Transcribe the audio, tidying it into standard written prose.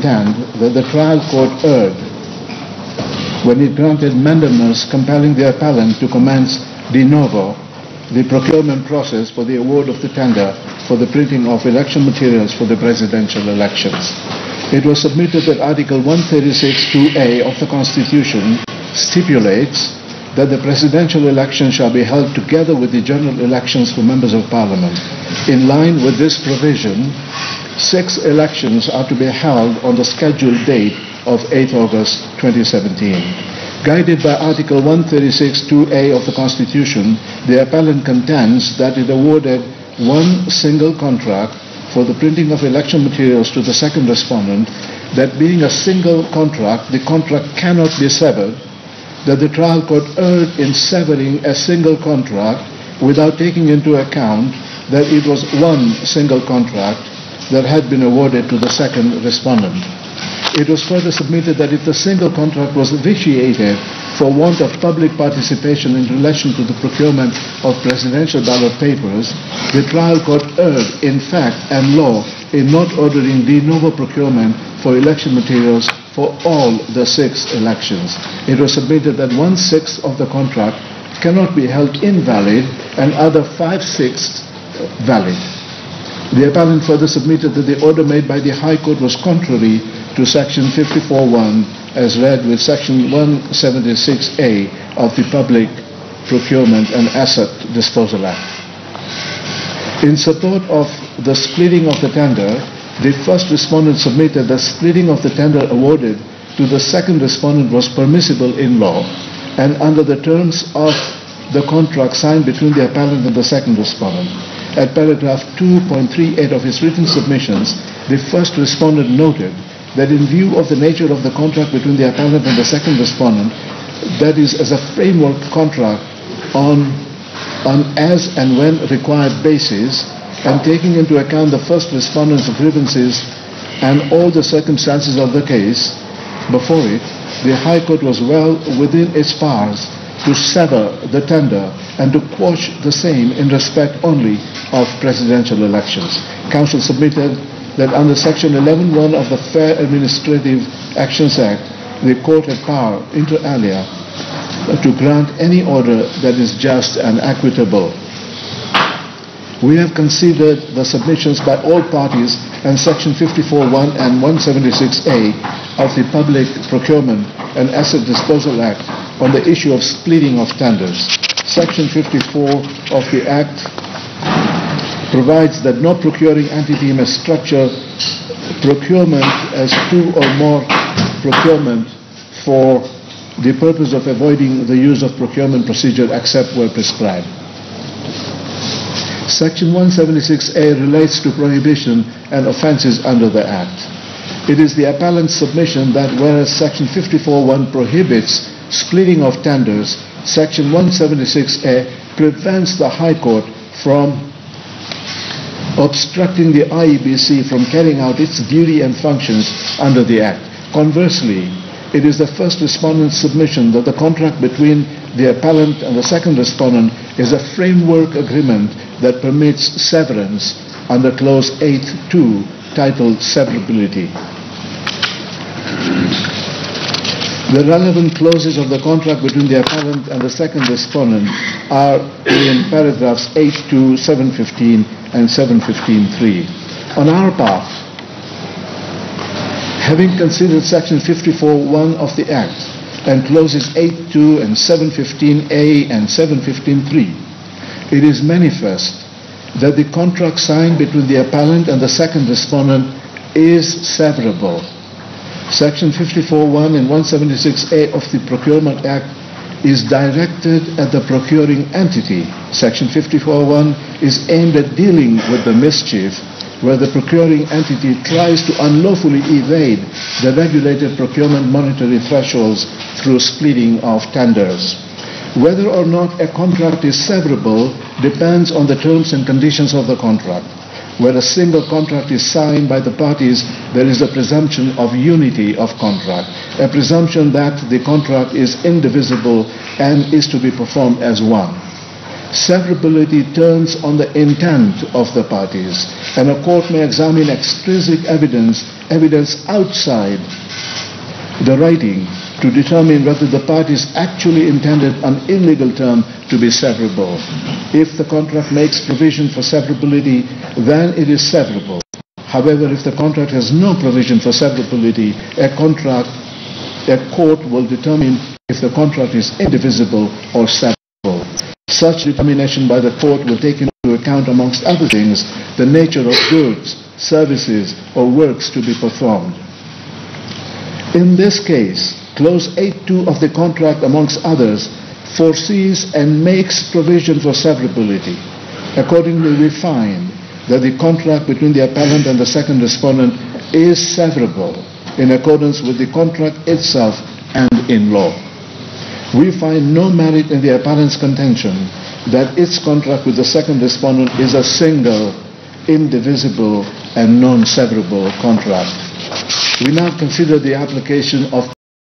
contend that the trial court erred when it granted mandamus compelling the appellant to commence de novo the procurement process for the award of the tender for the printing of election materials for the presidential elections. It was submitted that Article 136(2)(a) of the Constitution stipulates that the presidential election shall be held together with the general elections for members of Parliament. In line with this provision, 6 elections are to be held on the scheduled date of 8 August 2017. Guided by Article 136(2)(a) of the Constitution, the appellant contends that it awarded one single contract for the printing of election materials to the second respondent, that being a single contract, the contract cannot be severed, that the trial court erred in severing a single contract without taking into account that it was one single contract that had been awarded to the second respondent. It was further submitted that if the single contract was vitiated for want of public participation in relation to the procurement of presidential ballot papers, the trial court erred in fact and law in not ordering de novo procurement for election materials for all the 6 elections. It was submitted that 1/6 of the contract cannot be held invalid and other 5/6 valid. The appellant further submitted that the order made by the High Court was contrary to Section 54(1) as read with Section 176(a) of the Public Procurement and Asset Disposal Act. In support of the splitting of the tender, the first respondent submitted that splitting of the tender awarded to the second respondent was permissible in law and under the terms of the contract signed between the appellant and the second respondent. At paragraph 2.38 of his written submissions, the first respondent noted that in view of the nature of the contract between the appellant and the second respondent, that is, as a framework contract on as and when required basis, and taking into account the first respondent's grievances and all the circumstances of the case before it, the High Court was well within its powers to sever the tender and to quash the same in respect only of presidential elections. Counsel submitted that under Section 11(1) of the Fair Administrative Actions Act, the court had power, inter alia, to grant any order that is just and equitable. We have considered the submissions by all parties and Section 54(1) and 176(a) of the Public Procurement and Asset Disposal Act on the issue of splitting of tenders. Section 54 of the Act provides that no procuring entity may structure procurement as 2 or more procurement for the purpose of avoiding the use of procurement procedure except where prescribed. Section 176(a) relates to prohibition and offences under the Act. It is the appellant's submission that whereas Section 54(1) prohibits splitting of tenders, Section 176(a) prevents the High Court from obstructing the IEBC from carrying out its duty and functions under the Act. Conversely, it is the first respondent's submission that the contract between the appellant and the second respondent is a framework agreement that permits severance under Clause 8(2) titled Severability. The relevant clauses of the contract between the appellant and the second respondent are in paragraphs 8(2), 715 and 715(3). On our part, having considered Section 54(1) of the Act and clauses 8(2) and 715(a) and 715(3), it is manifest that the contract signed between the appellant and the second respondent is severable. Section 54(1) and 176(a) of the Procurement Act is directed at the procuring entity. Section 54(1) is aimed at dealing with the mischief where the procuring entity tries to unlawfully evade the regulated procurement monetary thresholds through splitting of tenders. Whether or not a contract is severable depends on the terms and conditions of the contract. Where a single contract is signed by the parties, there is a presumption of unity of contract, a presumption that the contract is indivisible and is to be performed as one. Severability turns on the intent of the parties, and a court may examine extrinsic evidence outside the writing to determine whether the parties actually intended an illegal term to be severable. If the contract makes provision for severability, then it is severable. However, if the contract has no provision for severability, a court will determine if the contract is indivisible or severable. Such determination by the court will take into account, amongst other things, the nature of goods, services, or works to be performed. In this case, Clause 8.2 of the contract, amongst others, foresees and makes provision for severability. Accordingly, we find that the contract between the appellant and the second respondent is severable in accordance with the contract itself and in law. We find no merit in the appellant's contention that its contract with the second respondent is a single, indivisible, and non-severable contract. We now consider the application of